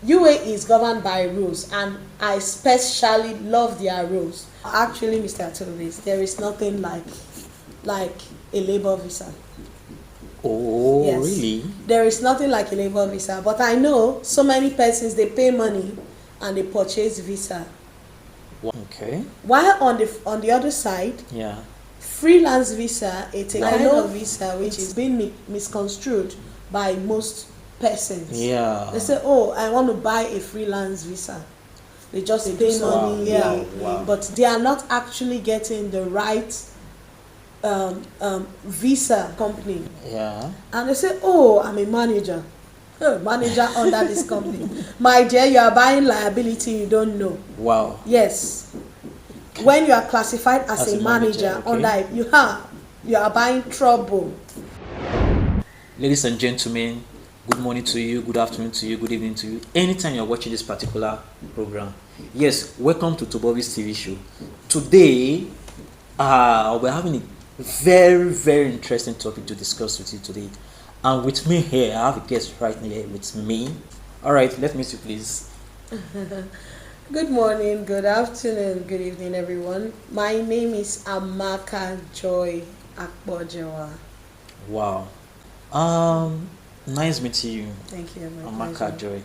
UAE is governed by rules, and I especially love their rules. Actually, Mr. Tovis, there is nothing like a labor visa. Oh, Yes. really? There is nothing like a labor visa, but I know so many persons, they pay money and they purchase visa. Okay. While on the other side, Yeah. freelance visa, it's a Wow. kind of visa which is being misconstrued by most persons. Yeah. They say, oh, I want to buy a freelance visa. They just pay money, Wow. but they are not actually getting the right visa company. Yeah. And they say, oh, I'm a manager. Manager under this company. My dear, you are buying liability you don't know. Wow. Yes. When you are classified as a manager, okay. under it, you are buying trouble. Ladies and gentlemen, good morning to you, good afternoon to you, good evening to you. Anytime you're watching this particular program. Yes, welcome to Tobovi's TV show. Today, we're having a very, very interesting topic to discuss with you today. And with me here, I have a guest right here with me. All right, let me see, please. Good morning, good afternoon, good evening, everyone. My name is Amaka Joy Akpojevwa. Wow. Nice meeting you. Thank you, Amaka Joy.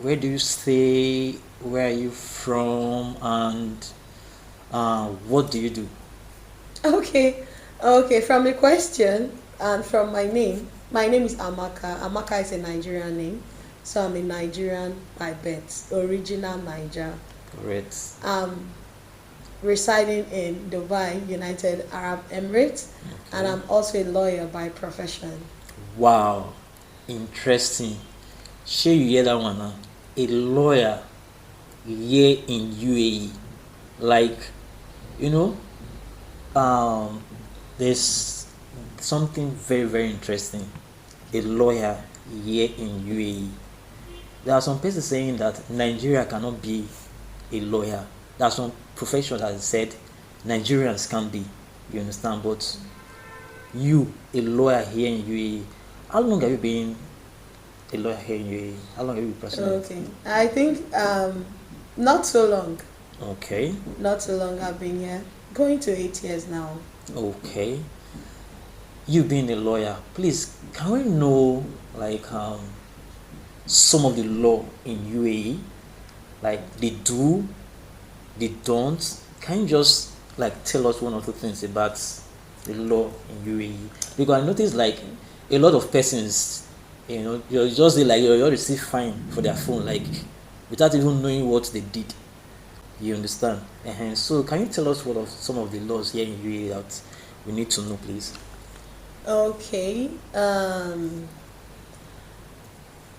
Where do you stay? Where are you from? And what do you do? Okay. From the question and from my name is Amaka. Amaka is a Nigerian name, so I'm a Nigerian by birth, original Niger. Correct. Residing in Dubai, United Arab Emirates, and I'm also a lawyer by profession. Wow, interesting. Sure, you hear that one, huh? A lawyer here in UAE, like, you know, there's something very, very interesting. A lawyer here in UAE. There are some people saying that Nigeria cannot be a lawyer. There are some professions that said Nigerians can be. You understand? But you, a lawyer here in UAE, how long have you been a lawyer here in UAE? How long have you been practicing? Okay, I think not so long. Okay. Not so long. I've been here, going to 8 years now. Okay. You being a lawyer, please, can we know like some of the law in UAE? Like they do, they don't. Can you just like tell us one or two things about the law in UAE? Because I noticed like a lot of persons, you just like you receive fine for their phone, like without even knowing what they did. You understand? So can you tell us what of some of the laws here in UAE that we need to know, please? Okay.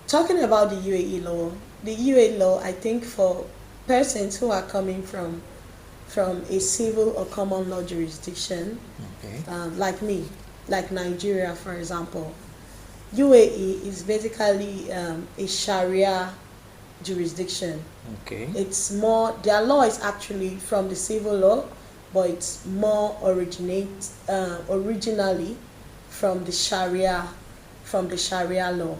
Talking about the UAE law, I think for persons who are coming from a civil or common law jurisdiction, Okay. like me, like Nigeria, for example, UAE is basically a Sharia jurisdiction. Okay. It's more, their law is actually from the civil law, but it's more originally from the Sharia law.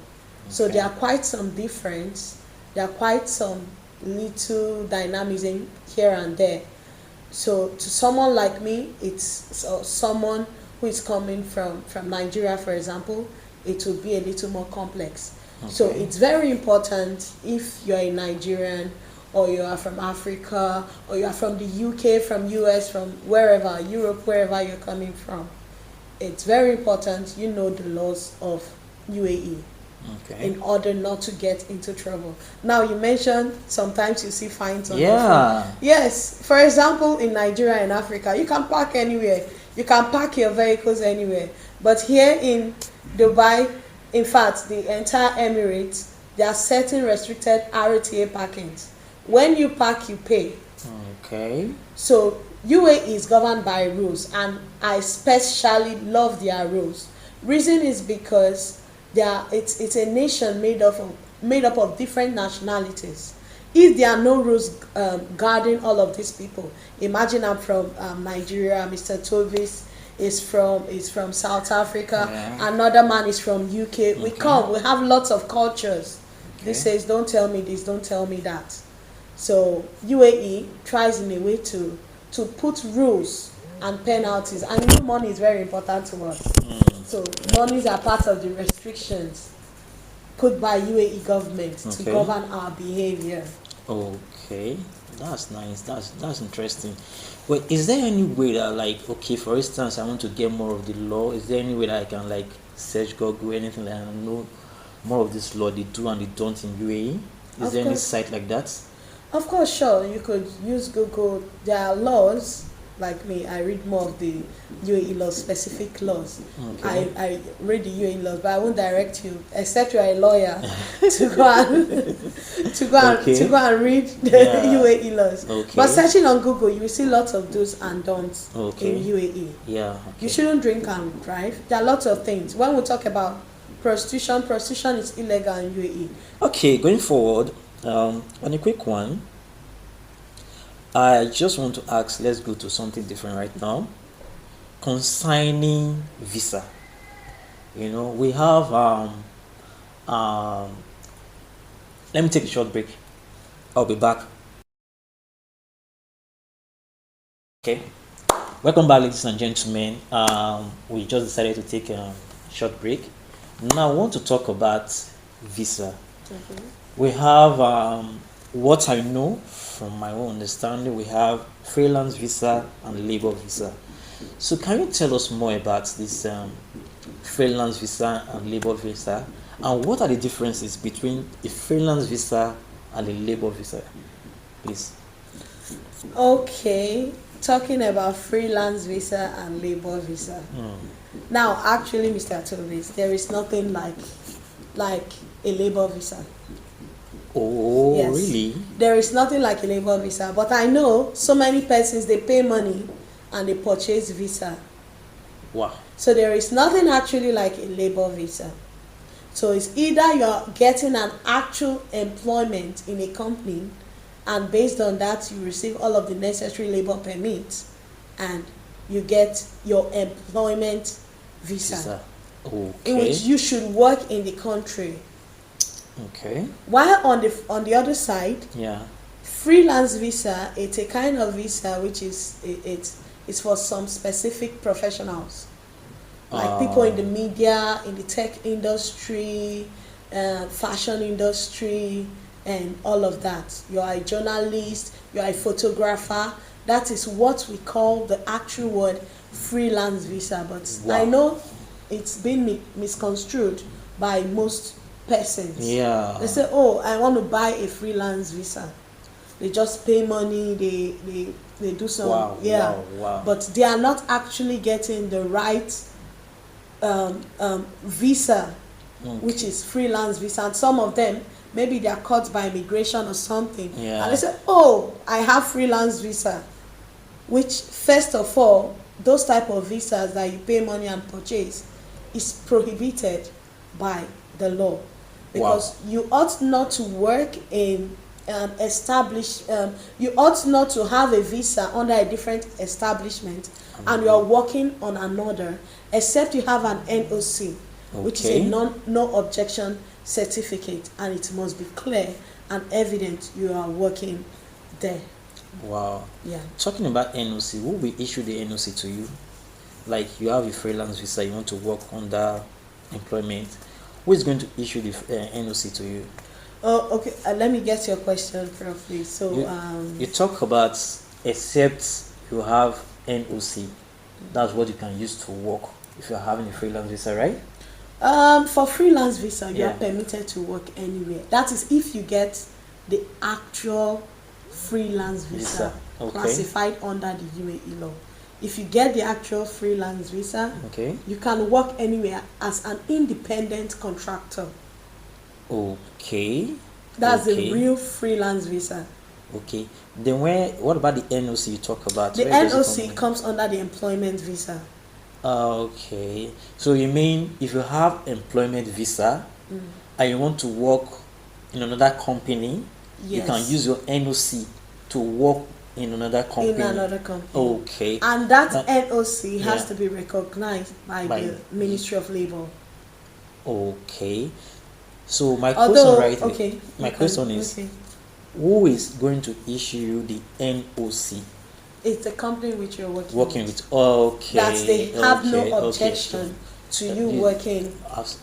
So Okay. there are quite some difference. There are quite some little dynamism here and there. So to someone like me, it's someone who is coming from Nigeria, for example, it will be a little more complex. Okay. So it's very important if you're a Nigerian or you are from Africa or you are from the UK, from US, from wherever, Europe, wherever you're coming from. It's very important you know the laws of UAE. Okay. In order not to get into trouble. Now you mentioned sometimes you see fines on your Yeah. phone. Yes. For example, in Nigeria and Africa, you can park anywhere. You can park your vehicles anywhere. But here in Dubai, in fact, the entire Emirates, there are certain restricted RTA parkings. When you park, you pay. Okay. So UAE is governed by rules, and I especially love their rules. Reason is because it's a nation made up of different nationalities. If there are no rules guarding all of these people, imagine I'm from Nigeria, Mr. Tovis is from South Africa. Yeah. Another man is from UK. We Okay. come. We have lots of cultures. This Okay. says, "Don't tell me this. Don't tell me that." So UAE tries in a way to put rules and penalties, and you know money is very important to us. So monies are part of the restrictions put by UAE government to Okay. govern our behavior. Okay, that's nice. That's interesting. But is there any way that, like, okay, for instance, I want to get more of the law? Is there any way that I can, like, search Google, anything, like, I know more of this law, they do and they don't in UAE? Is Of there any course. site like that? Of course, sure, you could use Google. There are laws, like me, I read more of the UAE laws, specific laws. Okay. I read the UAE laws, but I won't direct you, except you're a lawyer, to go and Okay. to go and read the Yeah. UAE laws. Okay. But searching on Google, you will see lots of do's and don'ts Okay. in UAE. Yeah. You Okay. shouldn't drink and drive. There are lots of things. When we talk about prostitution is illegal in UAE. Okay, going forward, on a quick one, I just want to ask, let's go to something different right now. Consigning visa. You know, we have let me take a short break. I'll be back. Okay. Welcome back, ladies and gentlemen. We just decided to take a short break. Now I want to talk about visa. We have what I know from my own understanding, we have freelance visa and labor visa. So can you tell us more about this freelance visa and labor visa, and what are the differences between a freelance visa and a labor visa, please? Okay, talking about freelance visa and labor visa. Now, actually, Mr. Tobis, there is nothing like a labor visa. Oh, Yes. really? There is nothing like a labor visa, but I know so many persons, they pay money and they purchase visa. Wow. So there is nothing actually like a labor visa. So it's either you're getting an actual employment in a company, and based on that you receive all of the necessary labor permits and you get your employment visa, Okay. in which you should work in the country. Okay. While on the other side, Yeah. freelance visa, it's a kind of visa which is it's for some specific professionals, like people in the media, in the tech industry, fashion industry, and all of that. You are a journalist, you are a photographer. That is what we call the actual word freelance visa. But Wow. I know it's been misconstrued by most persons. Yeah. They say, "Oh, I want to buy a freelance visa." They just pay money. They do some. Wow. Yeah. Wow. Wow. But they are not actually getting the right visa, which is freelance visa. And some of them, maybe they are caught by immigration or something. Yeah. And they say, "Oh, I have freelance visa," which, first of all, those type of visas that you pay money and purchase is prohibited by the law, because you ought not to work in you ought not to have a visa under a different establishment and you are working on another, except you have an NOC, which is a no objection certificate, and it must be clear and evident you are working there. Wow. Yeah. Talking about NOC, who will issue the NOC to you? Like, you have a freelance visa, you want to work under employment. Who is going to issue the NOC to you? Oh, okay. Let me get your question properly. So, You talk about except you have NOC. That's what you can use to work if you're having a freelance visa, right? For freelance visa, you Yeah. are permitted to work anywhere. That is if you get the actual freelance visa, Okay. classified under the UAE law. If you get the actual freelance visa, Okay. you can work anywhere as an independent contractor. Okay. That's Okay. the real freelance visa. Okay. Then what about the NOC you talk about? The Where does it NOC come in? comes under the employment visa. Okay. So you mean if you have employment visa and you want to work in another company, you can Yes. use your NOC to work in another company. In another company. Okay. And that NOC has Yeah. to be recognized by By- the Ministry of Labor. Okay. So my Although, question, right? okay. My question is, okay. who is going to issue the NOC? It's the company which you're working with. Okay. That they have okay, no okay, objection to you You- working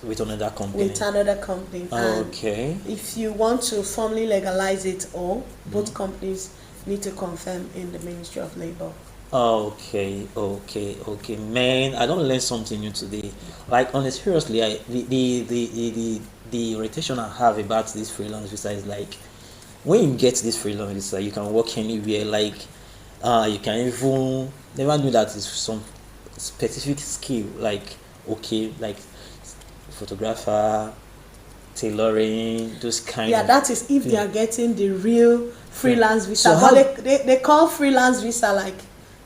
with another company. with another company. And Okay. if you want to formally legalize it all, both companies need to confirm in the Ministry of Labor. Okay, man. I don't learn something new today. Like, honestly, seriously, the irritation I have about this freelance visa is like, when you get this freelance visa, you can work anywhere. Like, you can even never knew that it's some specific skill. Like, okay, like photographer, tailoring, those kind. Yeah, of that is if they thing. are getting the real freelance visa. So But they call freelance visa like,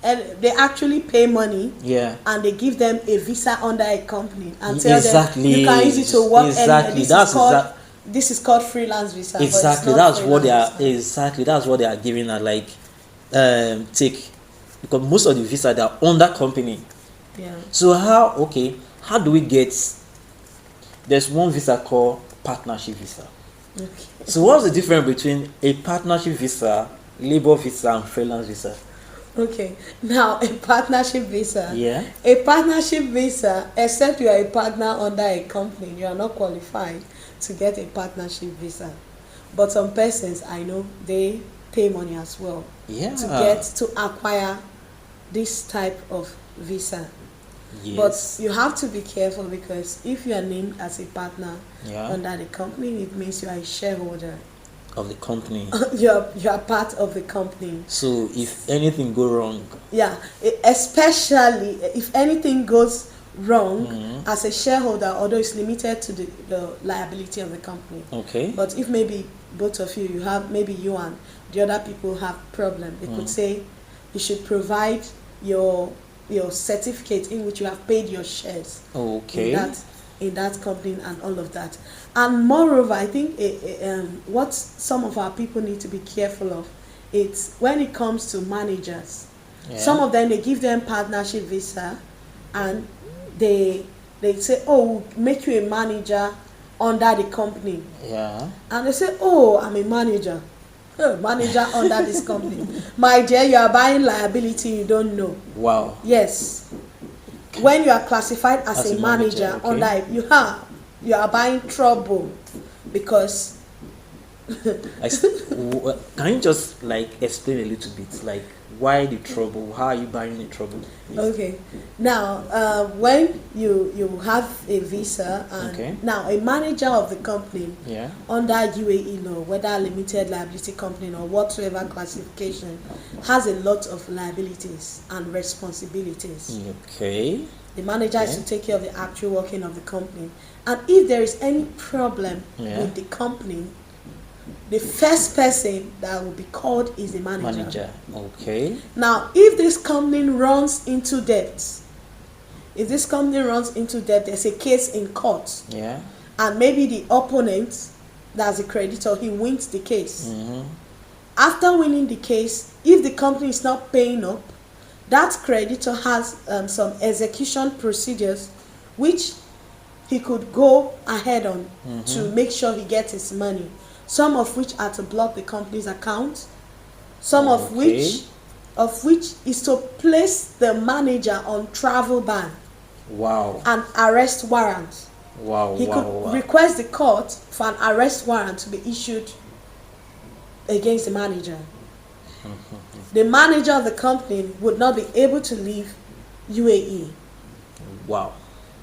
and they actually pay money. Yeah. And they give them a visa under a company and tell them Exactly. you can use it to work Exactly. anywhere. This is called freelance visa. Exactly. But it's That's not what they are. freelance visa. Exactly. That's what they are giving at, like, take, because most of the visa they are under company. Yeah. So how do we get? There's one visa called partnership visa. Okay. So what's the difference between a partnership visa, labor visa, and freelance visa? Okay. Now a partnership visa. Yeah. A partnership visa, except you are a partner under a company, you are not qualified to get a partnership visa. But some persons I know, they pay money as well to acquire this type of visa. Yes. But you have to be careful, because if you are named as a partner under the company, it means you are a shareholder of the company. you are part of the company. So if anything go wrong, especially if anything goes wrong as a shareholder, although it's limited to the liability of the company. Okay. But if maybe both of you have, maybe you and the other people have problem, they could say you should provide your certificate in which you have paid your shares. Okay. In that company and all of that. And moreover, I think what some of our people need to be careful of, it's when it comes to managers. Some of them, they give them partnership visa and they say, oh, we'll make you a manager under the company. Yeah. And they say, oh, I'm a manager. Manager under this company. My dear, you are buying liability you don't know. Wow. Yes. When you are classified as a manager, okay. under you are buying trouble, because can you just like explain a little bit, like, why the trouble? How are you buying the trouble? Okay. Now, when you have a visa, and now a manager of the company under UAE law, whether limited liability company or whatsoever classification, has a lot of liabilities and responsibilities. Okay. The manager is to take care of the actual working of the company, and if there is any problem with the company, the first person that will be called is the manager. Okay. Now, if this company runs into debt, there's a case in court. Yeah. And maybe the opponent, that's the creditor, he wins the case. After winning the case, if the company is not paying up, that creditor has some execution procedures which he could go ahead on to make sure he gets his money. Some of which are to block the company's account, some of which is to place the manager on travel ban. Wow. And arrest warrant. Wow. He could request the court for an arrest warrant to be issued against the manager. The manager of the company would not be able to leave UAE. Wow.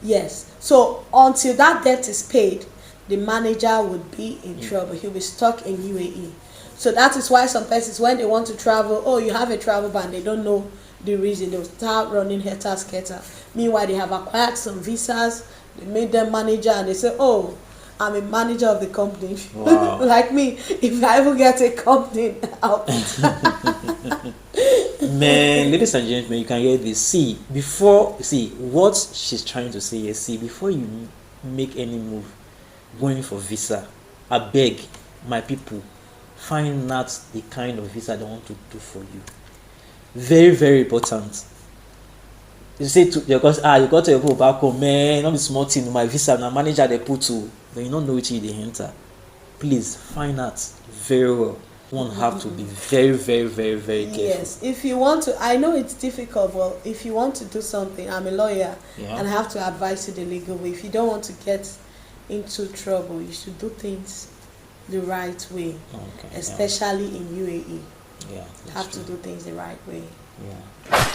Yes. So until that debt is paid, the manager would be in trouble. He'll be stuck in UAE. So that is why some persons, when they want to travel, oh, you have a travel ban, they don't know the reason. They'll start running helter-skelter. Meanwhile, they have acquired some visas, they made them manager, and they say, oh, I'm a manager of the company. Wow. Like me, if I ever get a company out. Man, ladies and gentlemen, you can hear this. See what she's trying to say is, before you make any move going for visa, I beg my people, find out the kind of visa they want to do for you. Very, very important. You say to because you got to your people back home, man, not be small thing. My visa, now manager they put to, then you don't know which they enter. Please find out very well. One have to be very, very, very, very careful. Yes, if you want to, I know it's difficult, but if you want to do something, I'm a lawyer, and I have to advise you the legal way. If you don't want to get into trouble, you should do things the right way, especially in UAE. Yeah, you have to do things the right way. Yeah.